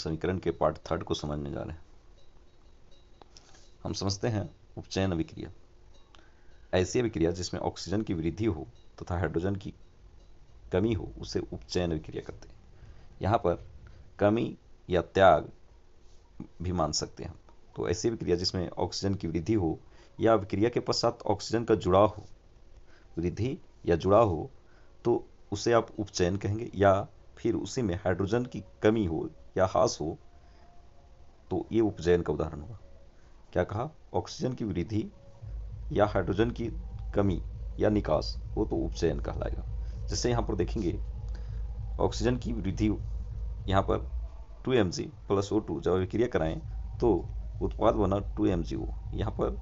समीकरण के पार्ट 3 को समझने जा रहे हैं। हम समझते हैं उपचयन अभिक्रिया। ऐसी अभिक्रिया जिसमें ऑक्सीजन की वृद्धि हो तथा हाइड्रोजन की कमी हो उसे उपचयन अभिक्रिया कहते हैं। यहाँ पर कमी या त्याग भी मान सकते हैं। तो ऐसी अभिक्रिया जिसमें ऑक्सीजन की वृद्धि हो या अभिक्रिया के पश्चात ऑक्सीजन का जुड़ाव हो, वृद्धि या जुड़ाव हो, तो उसे आप उपचयन कहेंगे। या फिर उसी में हाइड्रोजन की कमी हो या ह्रास हो तो ये उपचयन का उदाहरण हुआ। क्या कहा? ऑक्सीजन की वृद्धि या हाइड्रोजन की कमी या निकास हो तो उपचयन कहलाएगा। जैसे यहाँ पर देखेंगे ऑक्सीजन की वृद्धि, यहाँ पर 2mg प्लस O2 जब अभिक्रिया कराएं तो उत्पाद बना 2mgO। यहाँ पर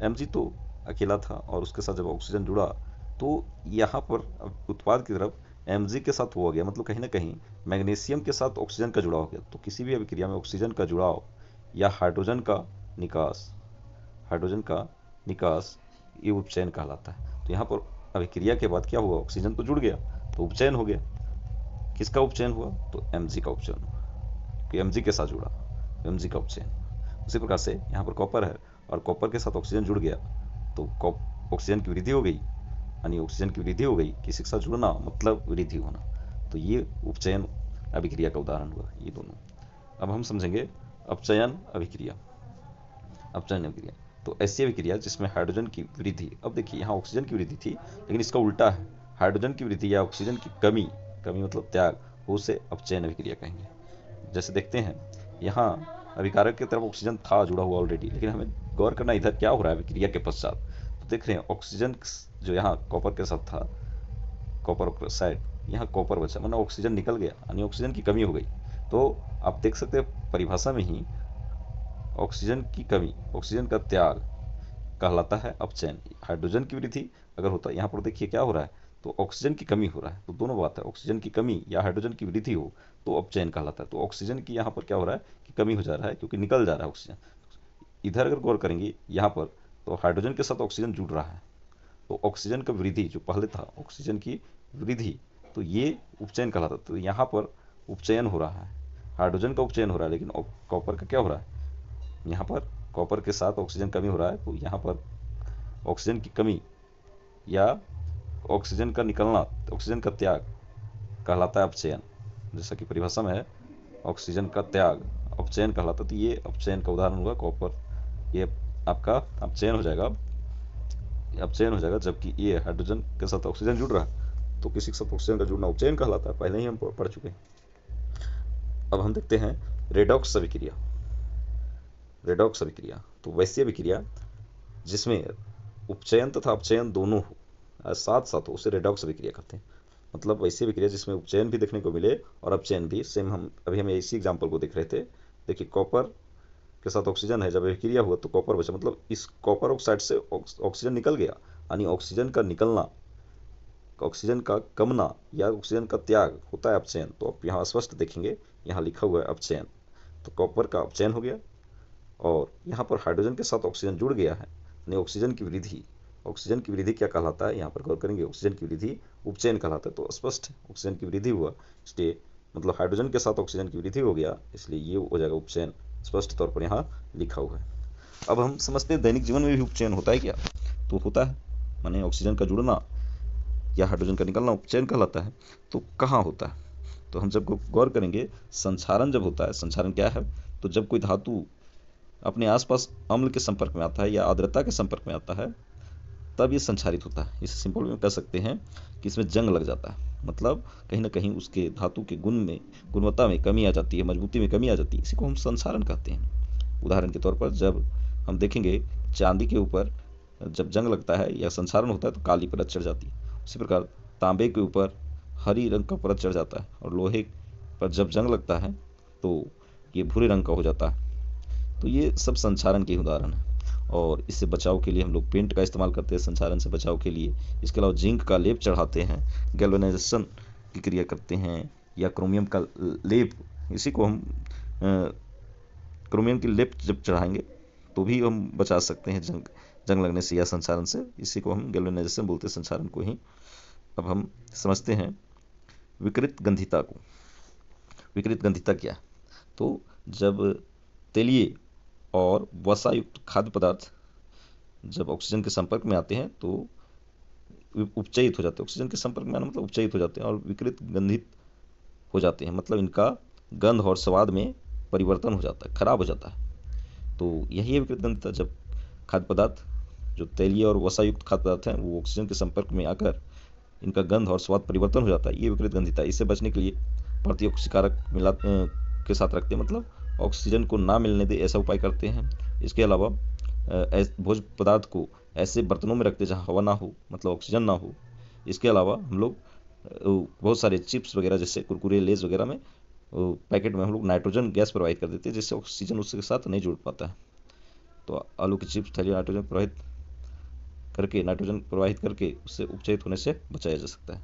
mg तो अकेला था और उसके साथ जब ऑक्सीजन जुड़ा तो यहाँ पर उत्पाद की तरफ mg के साथ हो गया, मतलब कहीं ना कहीं मैग्नीशियम के साथ ऑक्सीजन का जुड़ाव हो गया। तो किसी भी अभिक्रिया में ऑक्सीजन का जुड़ाव या हाइड्रोजन का निकास ये उपचयन कहलाता है। तो यहाँ पर अभिक्रिया के बाद क्या हुआ? ऑक्सीजन तो जुड़ गया तो उपचयन हो गया। किसका उपचयन हुआ? तो mg का उपचयन हुआ, कि mg के साथ जुड़ा, mg का उपचयन। उसी प्रकार से यहाँ पर कॉपर है और कॉपर के साथ ऑक्सीजन जुड़ गया तो ऑक्सीजन की वृद्धि हो गई, यानी ऑक्सीजन की वृद्धि हो गई, किसी के साथ जुड़ना मतलब वृद्धि होना। तो ये उपचयन अभिक्रिया का उदाहरण हुआ ये दोनों। अब हम समझेंगे अपचयन अभिक्रिया। तो ऐसी अभिक्रिया जिसमें हाइड्रोजन की वृद्धि, अब देखिए यहाँ ऑक्सीजन की वृद्धि थी लेकिन इसका उल्टा है, हाइड्रोजन की वृद्धि या ऑक्सीजन की कमी मतलब त्याग, उसे अपचयन अभिक्रिया कहेंगे। जैसे देखते हैं यहाँ अभिकारक की तरफ ऑक्सीजन था जुड़ा हुआ ऑलरेडी, लेकिन हमें गौर करना इधर क्या हो रहा है अभिक्रिया के पश्चात। तो देख रहे हैं ऑक्सीजन जो यहाँ कॉपर के साथ था, कॉपर ऑक्साइड, यहाँ कॉपर बचा, मतलब ऑक्सीजन निकल गया, यानी ऑक्सीजन की कमी हो गई। तो आप देख सकते हैं परिभाषा में ही ऑक्सीजन की कमी, ऑक्सीजन का त्याग कहलाता है अपचयन। हाइड्रोजन की वृद्धि अगर होता है, यहाँ पर देखिए क्या हो रहा है, तो ऑक्सीजन की कमी हो रहा है। तो दोनों बात है, ऑक्सीजन की कमी या हाइड्रोजन की वृद्धि हो तो अपचयन कहलाता है। तो ऑक्सीजन की यहाँ पर क्या हो रहा है कि कमी हो जा रहा है क्योंकि निकल जा रहा है ऑक्सीजन। इधर अगर गौर करेंगे यहाँ पर तो हाइड्रोजन के साथ ऑक्सीजन जुड़ रहा है, तो ऑक्सीजन का वृद्धि जो पहले था ऑक्सीजन की वृद्धि, तो ये उपचयन कहलाता है। तो यहाँ पर उपचयन हो रहा है, हाइड्रोजन का उपचयन हो रहा है, लेकिन कॉपर का क्या हो रहा है, यहाँ पर कॉपर के साथ ऑक्सीजन कमी हो रहा है। तो यहाँ पर ऑक्सीजन की कमी या ऑक्सीजन का निकलना, ऑक्सीजन का त्याग कहलाता है अपचयन। जैसा कि परिभाषा में है ऑक्सीजन का त्याग अपचयन कहलाता है। तो ये अपचयन का उदाहरण हुआ कॉपर, ये आपका अपचयन हो जाएगा जबकि ये हाइड्रोजन के साथ ऑक्सीजन जुड़ रहा है, तो किसी के साथ ऑक्सीजन का जुड़ना उपचयन कहलाता है, पहले ही हम पढ़ चुके हैं। अब हम देखते हैं रेडॉक्स अभिक्रिया। तो वैसी अभिक्रिया जिसमें उपचयन तथा अपचयन दोनों हो, साथ साथ हो, उसे रेडॉक्स अभिक्रिया कहते हैं। मतलब वैसी अभिक्रिया जिसमें उपचयन भी देखने को मिले और अपचयन भी। सेम हम इसी एग्जाम्पल को देख रहे थे। देखिए कॉपर के साथ ऑक्सीजन है, जब अभिक्रिया हुआ तो कॉपर बचा, मतलब इस कॉपर ऑक्साइड से ऑक्सीजन निकल गया, यानी ऑक्सीजन का निकलना, ऑक्सीजन का कमना या ऑक्सीजन का त्याग होता है अपचयन। तो आप यहाँ स्पष्ट देखेंगे, यहाँ लिखा हुआ है अपचयन। तो कॉपर का अपचयन हो गया और यहाँ पर हाइड्रोजन के साथ ऑक्सीजन जुड़ गया है, यानी ऑक्सीजन की वृद्धि क्या कहलाता है, यहाँ पर गौर करेंगे ऑक्सीजन की वृद्धि उपचयन कहलाता है। तो स्पष्ट ऑक्सीजन की वृद्धि हुआ, इसलिए मतलब हाइड्रोजन के साथ ऑक्सीजन की वृद्धि हो गया, इसलिए ये हो जाएगा उपचयन, स्पष्ट तौर पर यहाँ लिखा हुआ है। अब हम समझते हैं दैनिक जीवन में भी उपचयन होता है क्या? तो होता है, माने ऑक्सीजन का जुड़ना या हाइड्रोजन का निकलना उपचयन कहलाता है। तो कहाँ होता है? तो हम जब गौर करेंगे संक्षारण जब होता है, संक्षारण क्या है, तो जब कोई धातु अपने आसपास अम्ल के संपर्क में आता है या आर्द्रता के संपर्क में आता है तब ये संक्षारित होता है। इसे सिंपल में कह सकते हैं कि इसमें जंग लग जाता है, मतलब कहीं ना कहीं उसके धातु के गुणवत्ता में कमी आ जाती है, मजबूती में कमी आ जाती है। इसी को हम संक्षारण कहते हैं। उदाहरण के तौर पर जब हम देखेंगे चांदी के ऊपर जब जंग लगता है या संक्षारण होता है तो काली परत चढ़ जाती है। उसी प्रकार तांबे के ऊपर हरी रंग का परत चढ़ जाता है और लोहे पर जब जंग लगता है तो ये भूरे रंग का हो जाता है। तो ये सब संक्षारण के उदाहरण है और इससे बचाव के लिए हम लोग पेंट का इस्तेमाल करते हैं संक्षारण से बचाव के लिए। इसके अलावा जिंक का लेप चढ़ाते हैं, गैल्वेनाइजेशन की क्रिया करते हैं, या क्रोमियम का लेप, इसी को हम क्रोमियम की लेप जब चढ़ाएंगे तो भी हम बचा सकते हैं जंग लगने से या संक्षारण से। इसी को हम गैल्वेनाइजेशन बोलते हैं, संक्षारण को ही। अब हम समझते हैं विकृत गंधिता को। विकृत गंधिता क्या है? तो जब तेलीय और वसायुक्त खाद्य पदार्थ जब ऑक्सीजन के संपर्क में आते हैं तो उपचयित हो जाते हैं। ऑक्सीजन के संपर्क में आना मतलब उपचयित हो जाते हैं और विकृत गंधित हो जाते हैं, मतलब इनका गंध और स्वाद में परिवर्तन हो जाता है, खराब हो जाता है। तो यही है विकृत गंधिता, जब खाद्य पदार्थ जो तैलीय और वसायुक्त खाद्य पदार्थ हैं वो ऑक्सीजन के संपर्क में आकर इनका गंध और स्वाद परिवर्तन हो जाता है, ये विकृत गंधिता है। इससे बचने के लिए प्रतिऑक्सीकारक मिला के साथ रखते हैं, मतलब ऑक्सीजन को ना मिलने दे ऐसा उपाय करते हैं। इसके अलावा भोज्य पदार्थ को ऐसे बर्तनों में रखते हैं जहाँ हवा ना हो, मतलब ऑक्सीजन ना हो। इसके अलावा हम लोग बहुत सारे चिप्स वगैरह जैसे कुरकुरे लेज वगैरह में पैकेट में हम लोग नाइट्रोजन गैस प्रोवाइड कर देते हैं, जिससे ऑक्सीजन उसके साथ नहीं जुड़ पाता है। तो आलू की चिप्स थैली नाइट्रोजन प्रवाहित करके उससे उपचयित होने से बचाया जा सकता है।